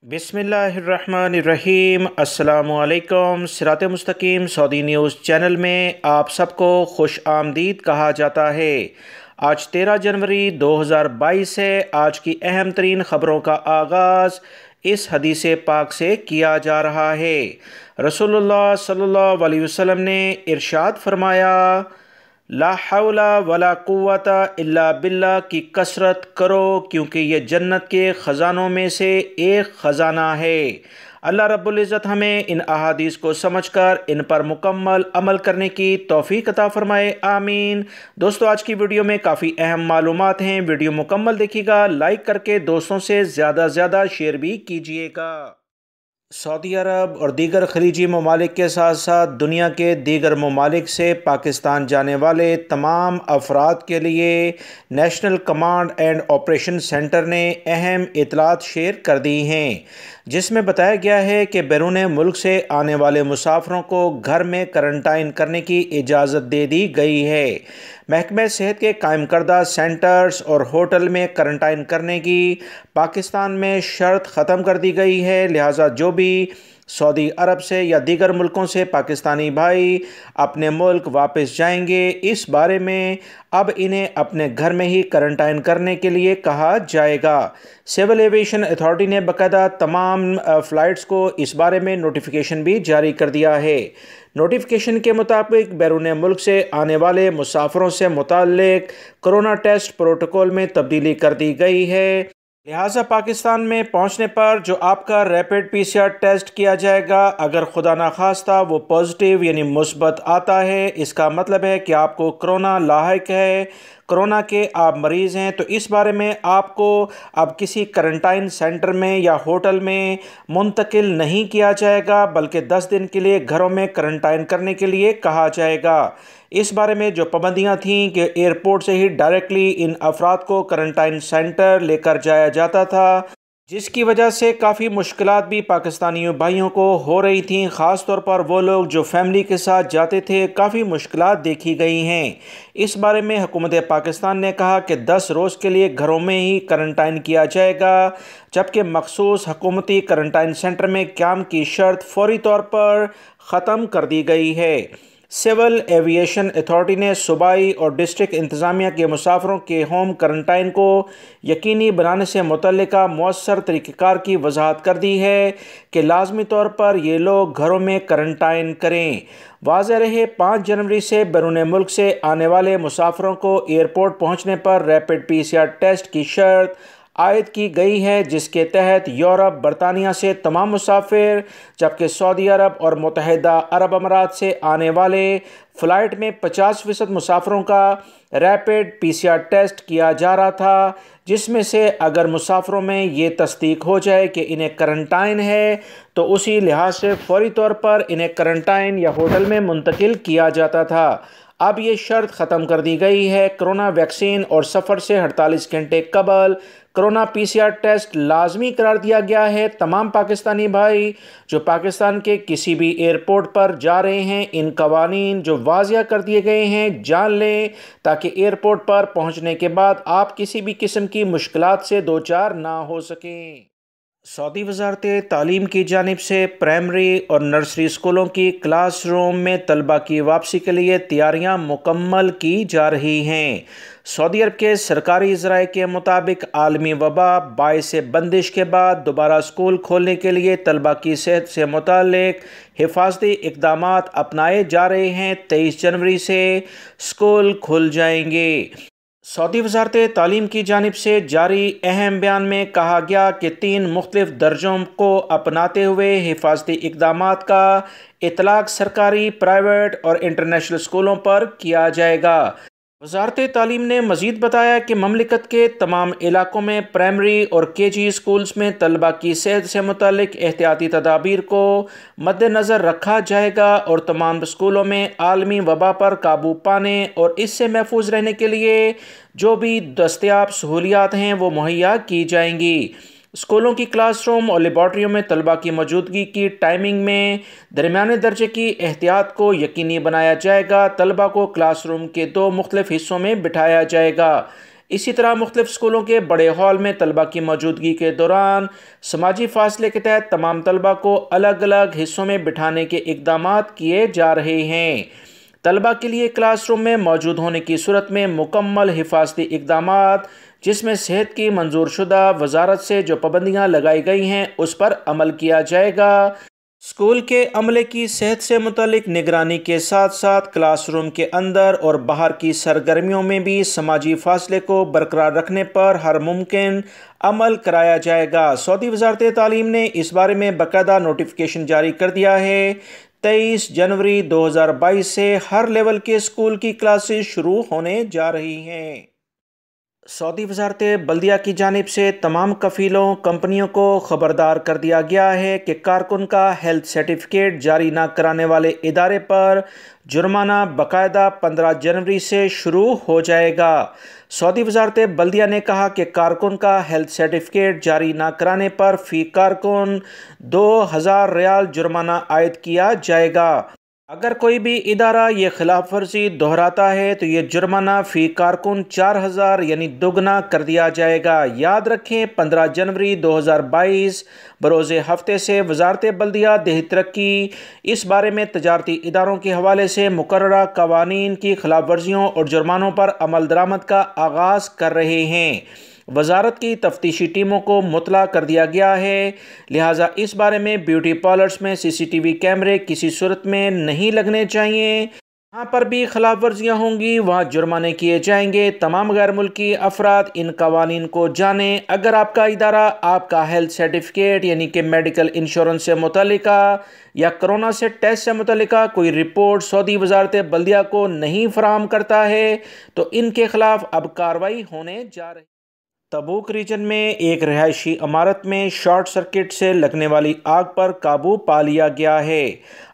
बिस्मिल्लाहिर्रहमानिर्रहीम। अस्सलामुअलैकुम। सिरात मुस्तकीम सऊदी न्यूज़ चैनल में आप सबको खुश आमदीद कहा जाता है। आज 13 जनवरी 2022 है। आज की अहम तरीन ख़बरों का आगाज़ इस हदीस पाक से किया जा रहा है। रसूलुल्लाह सल्लल्लाहु अलैहि वसल्लम ने इरशाद फरमाया, ला हौला वला कुव्वता इल्ला बिल्लाह की कसरत करो, क्योंकि ये जन्नत के ख़जानों में से एक ख़जाना है। अल्लाह रब्बुल इज़्ज़त हमें इन अहादीस को समझकर इन पर मुकम्मल अमल करने की तौफ़ीक़ अता फ़रमाए, आमीन। दोस्तों, आज की वीडियो में काफ़ी अहम मालूमात हैं। वीडियो मुकम्मल देखिएगा, लाइक करके दोस्तों से ज़्यादा शेयर भी कीजिएगा। सऊदी अरब और दीगर खलीजी ममालिक के साथ साथ दुनिया के दीगर ममालिक से पाकिस्तान जाने वाले तमाम अफराद के लिए national command and operation centre ने अहम इतलात शेयर कर दी हैं, जिसमें बताया गया है कि बैरून मुल्क से आने वाले मुसाफिरों को घर में करंटाइन करने की इजाज़त दे दी गई है। महकमे सेहत के कायम करदा सेंटर्स और होटल में करंटाइन करने की पाकिस्तान में शर्त ख़त्म कर दी गई है। लिहाजा जो भी सऊदी अरब से या दीगर मुल्कों से पाकिस्तानी भाई अपने मुल्क वापस जाएंगे, इस बारे में अब इन्हें अपने घर में ही करंटाइन करने के लिए कहा जाएगा। सिविल एविएशन अथॉरिटी ने बाकायदा तमाम फ़्लाइट्स को इस बारे में नोटिफिकेशन भी जारी कर दिया है। नोटिफिकेशन के मुताबिक बैरून मुल्क से आने वाले मुसाफिरों से मुताल्लिक कोरोना टेस्ट प्रोटोकॉल में तब्दीली कर दी गई है। लिहाजा पाकिस्तान में पहुंचने पर जो आपका रैपिड पीसीआर टेस्ट किया जाएगा, अगर खुदा ना खास्ता वो पॉजिटिव यानी मुस्बत आता है, इसका मतलब है कि आपको कोरोना लाहिक है, कोरोना के आप मरीज़ हैं। तो इस बारे में आपको अब किसी करंटाइन सेंटर में या होटल में मुंतकिल नहीं किया जाएगा, बल्कि 10 दिन के लिए घरों में करंटाइन करने के लिए कहा जाएगा। इस बारे में जो पाबंदियां थीं कि एयरपोर्ट से ही डायरेक्टली इन अफराद को करंटाइन सेंटर लेकर जाया जाता था, जिसकी वजह से काफ़ी मुश्किलात भी पाकिस्तानी भाइयों को हो रही थीं। ख़ास तौर पर वो लोग जो फैमिली के साथ जाते थे, काफ़ी मुश्किलात देखी गई हैं। इस बारे में हुकूमत पाकिस्तान ने कहा कि 10 रोज़ के लिए घरों में ही करंटाइन किया जाएगा, जबकि मखसूस हुकूमती करंटाइन सेंटर में क़याम की शर्त फौरी तौर पर ख़त्म कर दी गई है। सिविल एविएशन अथॉरिटी ने सूबाई और डिस्ट्रिक्ट इंतज़ामिया के मुसाफिरों के होम करंटाइन को यकीनी बनाने से मुतल्लिका मौसर तरीक़ेकार की वजाहत कर दी है कि लाजमी तौर पर ये लोग घरों में करंटाइन करें। वाज़ेह रहे, 5 जनवरी से बैरून मुल्क से आने वाले मुसाफिरों को एयरपोर्ट पहुँचने पर रैपिड पीसीआर टेस्ट की शर्त आयद की गई है, जिसके तहत यूरोप, बरतानिया से तमाम मुसाफिर, जबकि सऊदी अरब और मुत्तहिदा अरब अमारात से आने वाले फ़्लाइट में 50% मुसाफिरों का रैपिड पीसीआर टेस्ट किया जा रहा था, जिसमें से अगर मुसाफिरों में ये तस्दीक हो जाए कि इन्हें करंटाइन है, तो उसी लिहाज से फौरी तौर पर इन्हें करंटाइन या होटल में मुंतकिल किया जाता था। अब ये शर्त ख़त्म कर दी गई है। कोरोना वैक्सीन और सफ़र से 48 घंटे कबल कोरोना पीसीआर टेस्ट लाजमी करार दिया गया है। तमाम पाकिस्तानी भाई जो पाकिस्तान के किसी भी एयरपोर्ट पर जा रहे हैं, इन कवानीन जो वाज़िया कर दिए गए हैं जान लें, ताकि एयरपोर्ट पर पहुंचने के बाद आप किसी भी किस्म की मुश्किलात से दो चार ना हो सकें। सऊदी वज़ारत तालीम की जानिब से प्राइमरी और नर्सरी स्कूलों की क्लास रूम में तलबा की वापसी के लिए तैयारियां मुकम्मल की जा रही हैं। सऊदी अरब के सरकारी ज़राए के मुताबिक आलमी वबा बाइस बंदिश के बाद दोबारा स्कूल खोलने के लिए तलबा की सेहत से मुतालिक हिफाजती इक़दामात अपनाए जा रहे हैं। 23 जनवरी से स्कूल खुल जाएंगे। सऊदी वज़ारत तालीम की जानिब से जारी अहम बयान में कहा गया कि 3 मुख्तलिफ दर्जों को अपनाते हुए हिफाजती इक़दामात का इतलाक़ सरकारी, प्राइवेट और इंटरनेशनल स्कूलों पर किया जाएगा। वज़ारत तालीम ने मज़ीद बताया कि ममलिकत के तमाम इलाकों में प्राइमरी और केजी स्कूल्स में तलबा की सेहत से मुतालिक एहतियाती तदाबीर को मद्देनज़र रखा जाएगा और तमाम स्कूलों में आलमी वबा पर काबू पाने और इससे महफूज रहने के लिए जो भी दस्तयाब सहूलियात हैं वो मुहैया की जाएंगी। स्कूलों की क्लासरूम और लेबॉर्ट्रियों में तलबा की मौजूदगी की टाइमिंग में दरमियाने दर्जे की एहतियात को यकीनी बनाया जाएगा। तलबा को क्लासरूम के 2 मुख्तलिफ हिस्सों में बिठाया जाएगा। اسی طرح مختلف اسکولوں کے بڑے ہال میں طلبہ کی موجودگی کے دوران سماجی فاصلے کے تحت تمام طلبہ کو الگ الگ حصوں میں بٹھانے کے اقدامات کیے جا رہے ہیں۔ طلبہ کے لیے کلاس روم میں موجود ہونے کی صورت میں مکمل حفاظتی اقدامات، جس میں صحت کی منظور شدہ وزارت سے جو پابندیاں لگائی گئی ہیں اس پر عمل کیا جائے گا۔ اسکول کے عملے کی صحت سے متعلق نگرانی کے ساتھ ساتھ کلاس روم کے اندر اور باہر کی سرگرمیوں میں بھی سماجی فاصلے کو برقرار رکھنے پر ہر ممکن عمل کرایا جائے گا۔ سعودی وزارت تعلیم نے اس بارے میں باقاعدہ نوٹیفیکیشن جاری کر دیا ہے۔ 23 جنوری 2022 سے ہر لیول کے اسکول کی کلاسز شروع ہونے جا رہی ہیں۔ سعودی وزارت بلدیہ کی جانب سے تمام کفیلوں کمپنیوں کو خبردار کر دیا گیا ہے کہ کارکن کا ہیلتھ سرٹیفکیٹ جاری نہ کرانے والے ادارے پر جرمانہ باقاعدہ 15 جنوری سے شروع ہو جائے گا۔ سعودی وزارت بلدیہ نے کہا کہ کارکن کا ہیلتھ سرٹیفکیٹ جاری نہ کرانے پر فی کارکن 2000 ریال جرمانہ عائد کیا جائے گا۔ اگر کوئی بھی ادارہ یہ خلاف ورزی دہراتا ہے تو یہ جرمانہ فی کارکن 4000 یعنی دوگنا کر دیا جائے گا۔ یاد رکھیں 15 جنوری 2022 بروز ہفتے سے وزارت بلدیہ دیہی ترقی اس بارے میں تجارتی اداروں کے حوالے سے مقررہ قوانین کی خلاف ورزیوں اور جرمانوں پر عمل درآمد کا آغاز کر رہے ہیں۔ وزارت کی تفتیشی ٹیموں کو مطلع کر دیا گیا ہے، لہٰذا اس بارے میں بیوٹی پارلرز میں CCTV کیمرے کسی صورت میں نہیں لگنے چاہیے۔ جہاں پر بھی خلاف ورزیاں ہوں گی وہاں جرمانے کیے جائیں گے۔ تمام غیر ملکی افراد ان قوانین کو جانیں۔ اگر آپ کا ادارہ آپ کا ہیلتھ سرٹیفکیٹ یعنی کہ میڈیکل انشورنس سے متعلقہ یا کرونا سے ٹیسٹ سے متعلقہ کوئی رپورٹ سعودی وزارت بلدیہ کو نہیں فراہم کرتا ہے تو ان کے خلاف اب کارروائی ہونے جا رہی ہے۔ تبوک ریجن میں ایک رہائشی عمارت میں شارٹ سرکٹ سے لگنے والی آگ پر قابو پا لیا گیا ہے۔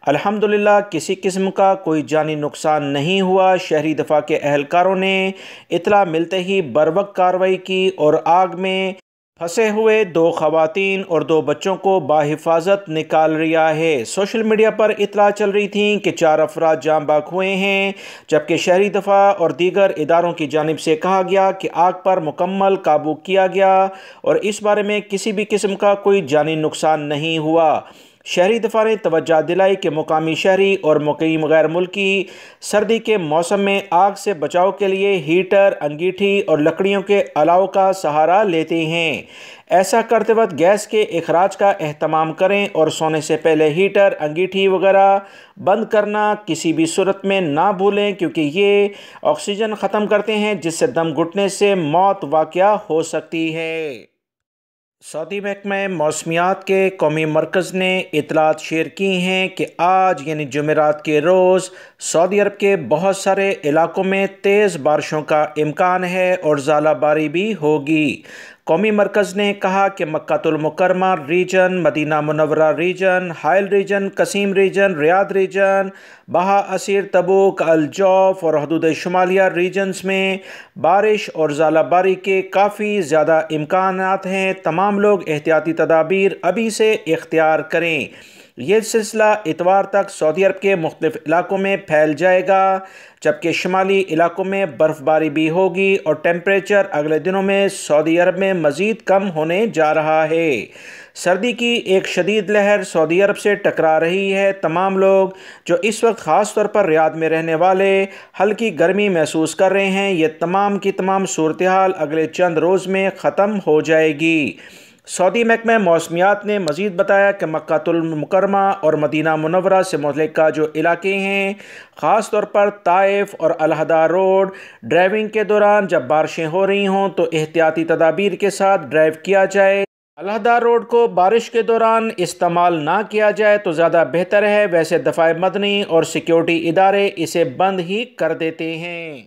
الحمدللہ کسی قسم کا کوئی جانی نقصان نہیں ہوا۔ شہری دفاع کے اہلکاروں نے اطلاع ملتے ہی بروقت کارروائی کی اور آگ میں پھنسے ہوئے 2 خواتین اور 2 بچوں کو بحفاظت نکال لیا ہے۔ سوشل میڈیا پر اطلاع چل رہی تھی کہ 4 افراد جاں بحق ہوئے ہیں، جبکہ شہری دفاع اور دیگر اداروں کی جانب سے کہا گیا کہ آگ پر مکمل قابو کیا گیا اور اس بارے میں کسی بھی قسم کا کوئی جانی نقصان نہیں ہوا۔ شہری دفاع نے توجہ دلائی کہ مقامی شہری اور مقیم غیر ملکی سردی کے موسم میں آگ سے بچاؤ کے لیے ہیٹر، انگیٹھی اور لکڑیوں کے الاؤ کا سہارا لیتے ہیں۔ ایسا کرتے وقت گیس کے اخراج کا اہتمام کریں اور سونے سے پہلے ہیٹر، انگیٹھی وغیرہ بند کرنا کسی بھی صورت میں نہ بھولیں، کیونکہ یہ آکسیجن ختم کرتے ہیں جس سے دم گھٹنے سے موت واقع ہو سکتی ہے۔ سعودی محکمہ موسمیات کے قومی مرکز نے اطلاعات شیئر کی ہیں کہ آج یعنی جمعرات کے روز سعودی عرب کے بہت سارے علاقوں میں تیز بارشوں کا امکان ہے اور ژالہ باری بھی ہوگی۔ قومی مرکز نے کہا کہ مکہ المکرمہ ریجن، مدینہ منورہ ریجن، حائل ریجن، قصیم ریجن، ریاض ریجن، بہا اسیر، تبوک، الجوف اور حدود شمالیہ ریجنز میں بارش اور ژالہ باری کے کافی زیادہ امکانات ہیں۔ تمام لوگ احتیاطی تدابیر ابھی سے اختیار کریں۔ یہ سلسلہ اتوار تک سعودی عرب کے مختلف علاقوں میں پھیل جائے گا، جبکہ شمالی علاقوں میں برف باری بھی ہوگی اور ٹیمپریچر اگلے دنوں میں سعودی عرب میں مزید کم ہونے جا رہا ہے۔ سردی کی ایک شدید لہر سعودی عرب سے ٹکرا رہی ہے۔ تمام لوگ جو اس وقت خاص طور پر ریاض میں رہنے والے ہلکی گرمی محسوس کر رہے ہیں، یہ تمام کی تمام صورتحال اگلے چند روز میں ختم ہو جائے گی۔ سعودی محکمہ موسمیات نے مزید بتایا کہ مکہ المکرمہ اور مدینہ منورہ سے متعلقہ جو علاقے ہیں، خاص طور پر طائف اور الہدہ روڈ، ڈرائیونگ کے دوران جب بارشیں ہو رہی ہوں تو احتیاطی تدابیر کے ساتھ ڈرائیو کیا جائے۔ الہدہ روڈ کو بارش کے دوران استعمال نہ کیا جائے تو زیادہ بہتر ہے، ویسے دفاع مدنی اور سیکیورٹی ادارے اسے بند ہی کر دیتے ہیں۔